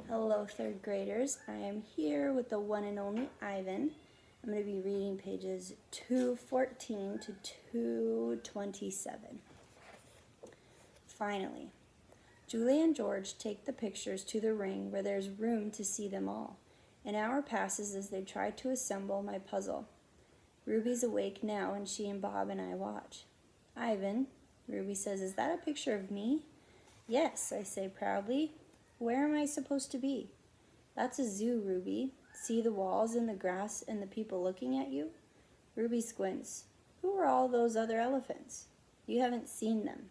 Hello, third graders. I am here with the one and only Ivan. I'm going to be reading pages 214 to 227. Finally, Julie and George take the pictures to the ring where there's room to see them all. An hour passes as they try to assemble my puzzle. Ruby's awake now, and she and Bob and I watch. Ivan, Ruby says, "Is that a picture of me?" "Yes," I say proudly. "Where am I supposed to be?" "That's a zoo, Ruby. See the walls and the grass and the people looking at you?" Ruby squints. "Who are all those other elephants?" "You haven't seen them,"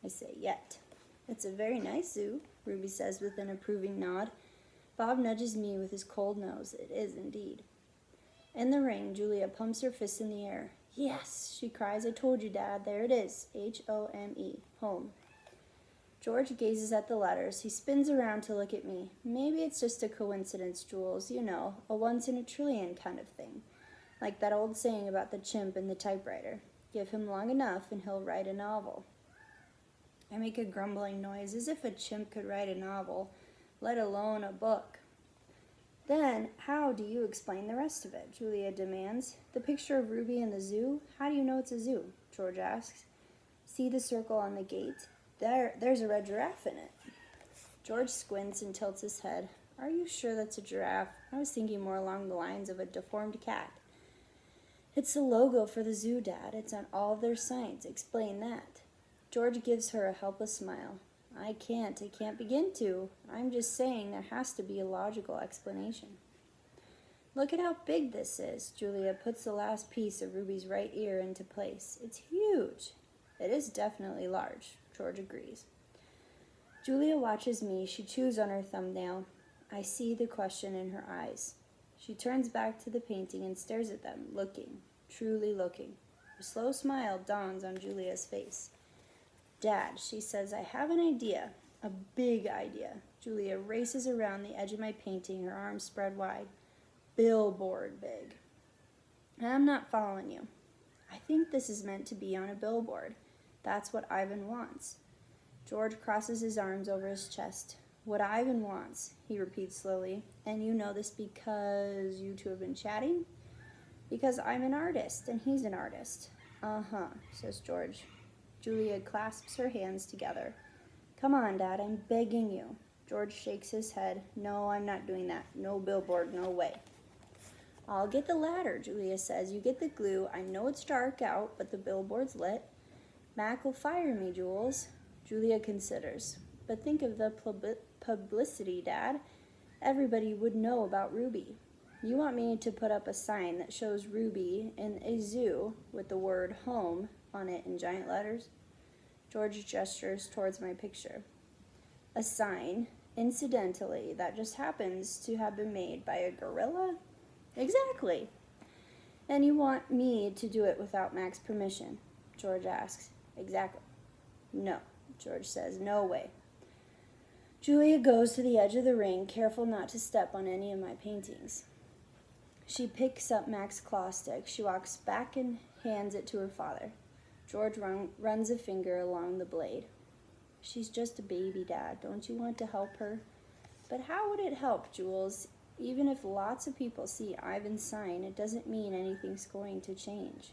I say, "yet." "It's a very nice zoo," Ruby says with an approving nod. Bob nudges me with his cold nose. It is indeed. In the ring, Julia pumps her fist in the air. "Yes," she cries. "I told you, Dad. There it is. H-O-M-E. Home." George gazes at the letters. He spins around to look at me. "Maybe it's just a coincidence, Jules. You know, a once-in-a-trillion kind of thing. Like that old saying about the chimp and the typewriter. Give him long enough and he'll write a novel." I make a grumbling noise, as if a chimp could write a novel, let alone a book. "Then how do you explain the rest of it?" Julia demands. "The picture of Ruby in the zoo? How do you know it's a zoo?" George asks. "See the circle on the gate? There's a red giraffe in it." George squints and tilts his head. "Are you sure that's a giraffe? I was thinking more along the lines of a deformed cat." "It's the logo for the zoo, Dad. It's on all of their signs. Explain that." George gives her a helpless smile. I can't begin to. I'm just saying there has to be a logical explanation." "Look at how big this is." Julia puts the last piece of Ruby's right ear into place. "It's huge." "It is definitely large," George agrees. Julia watches me. She chews on her thumbnail. I see the question in her eyes. She turns back to the painting and stares at them, looking, truly looking. A slow smile dawns on Julia's face. "Dad," she says, "I have an idea, a big idea." Julia races around the edge of my painting, her arms spread wide. "Billboard big." "I'm not following you." "I think this is meant to be on a billboard. That's what Ivan wants." George crosses his arms over his chest. "What Ivan wants," he repeats slowly. "And you know this because you two have been chatting?" "Because I'm an artist and he's an artist." "Uh-huh," says George. Julia clasps her hands together. "Come on, Dad, I'm begging you." George shakes his head. "No, I'm not doing that. No billboard, no way." "I'll get the ladder," Julia says. "You get the glue. I know it's dark out, but the billboard's lit." "Mac will fire me, Jules." Julia considers. "But think of the publicity, Dad. Everybody would know about Ruby. You want me to put up a sign that shows Ruby in a zoo with the word home on it in giant letters?" George gestures towards my picture. "A sign, incidentally, that just happens to have been made by a gorilla?" "Exactly." "And you want me to do it without Mac's permission?" George asks. "Exactly." "No," George says. "No way." Julia goes to the edge of the ring, careful not to step on any of my paintings. She picks up Mac's claw stick. She walks back and hands it to her father. George runs a finger along the blade. "She's just a baby, Dad. Don't you want to help her?" "But how would it help, Jules? Even if lots of people see Ivan's sign, it doesn't mean anything's going to change."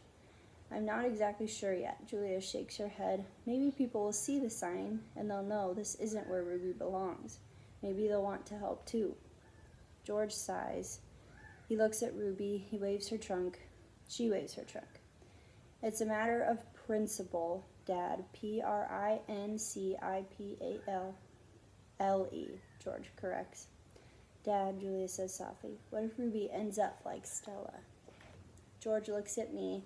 "I'm not exactly sure yet." Julia shakes her head. "Maybe people will see the sign and they'll know this isn't where Ruby belongs. Maybe they'll want to help too." George sighs. He looks at Ruby. He waves her trunk. She waves her trunk. "It's a matter of principle, Dad. Principale, George corrects. "Dad," Julia says softly, "what if Ruby ends up like Stella?" George looks at me,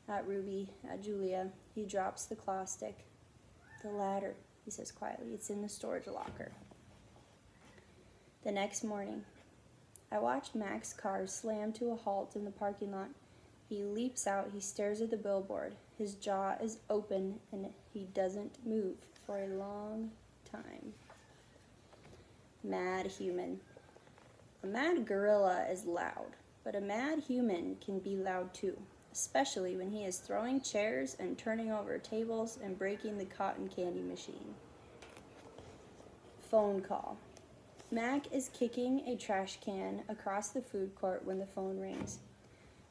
at Ruby, at Julia. He drops the claw stick. "The ladder," he says quietly. "It's in the storage locker." The next morning, I watch Mac's car slam to a halt in the parking lot. He leaps out. He stares at the billboard. His jaw is open, and he doesn't move for a long time. Mad human. A mad gorilla is loud, but a mad human can be loud too, especially when he is throwing chairs and turning over tables and breaking the cotton candy machine. Phone call. Mac is kicking a trash can across the food court when the phone rings.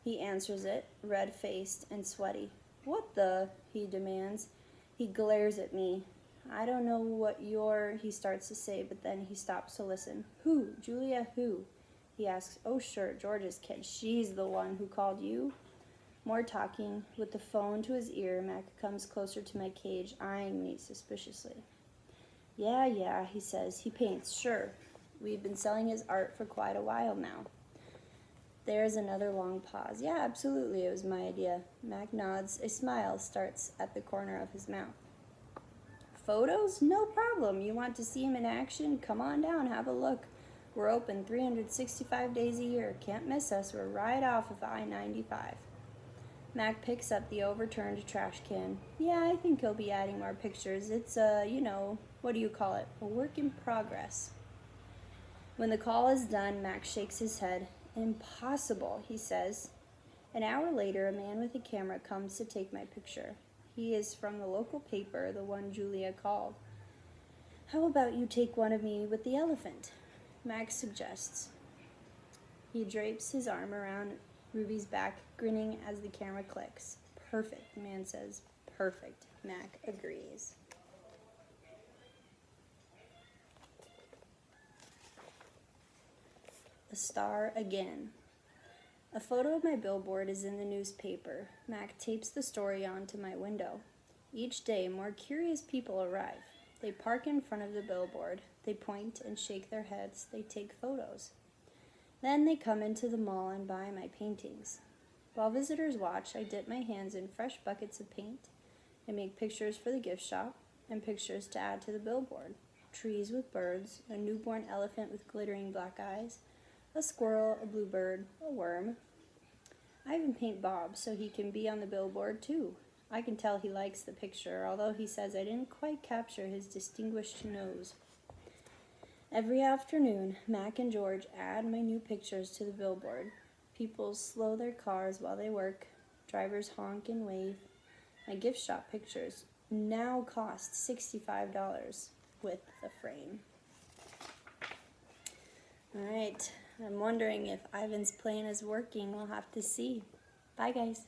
He answers it, red-faced and sweaty. "What the?" he demands. He glares at me. "I don't know what he starts to say, but then he stops to listen. "Who? Julia, who?" he asks. "Oh, sure, George's kid. She's the one who called you?" More talking. With the phone to his ear, Mac comes closer to my cage, eyeing me suspiciously. Yeah, he says. "He paints, sure. We've been selling his art for quite a while now." There's another long pause. "Yeah, absolutely, it was my idea." Mac nods. A smile starts at the corner of his mouth. "Photos? No problem. You want to see him in action? Come on down, have a look. We're open 365 days a year. Can't miss us. We're right off of I-95. Mac picks up the overturned trash can. "Yeah, I think he'll be adding more pictures. It's what do you call it? A work in progress." When the call is done, Mac shakes his head. "Impossible," he says. An hour later, a man with a camera comes to take my picture. He is from the local paper, the one Julia called. "How about you take one of me with the elephant?" Mac suggests. He drapes his arm around Ruby's back, grinning as the camera clicks. "Perfect," the man says. "Perfect," Mac agrees. A star again. A photo of my billboard is in the newspaper. Mac tapes the story onto my window. Each day, more curious people arrive. They park in front of the billboard. They point and shake their heads. They take photos. Then they come into the mall and buy my paintings. While visitors watch, I dip my hands in fresh buckets of paint. I make pictures for the gift shop and pictures to add to the billboard. Trees with birds, a newborn elephant with glittering black eyes, a squirrel, a bluebird, a worm. I even paint Bob so he can be on the billboard too. I can tell he likes the picture, although he says I didn't quite capture his distinguished nose. Every afternoon, Mac and George add my new pictures to the billboard. People slow their cars while they work. Drivers honk and wave. My gift shop pictures now cost $65 with the frame. All right, I'm wondering if Ivan's plan is working. We'll have to see. Bye, guys.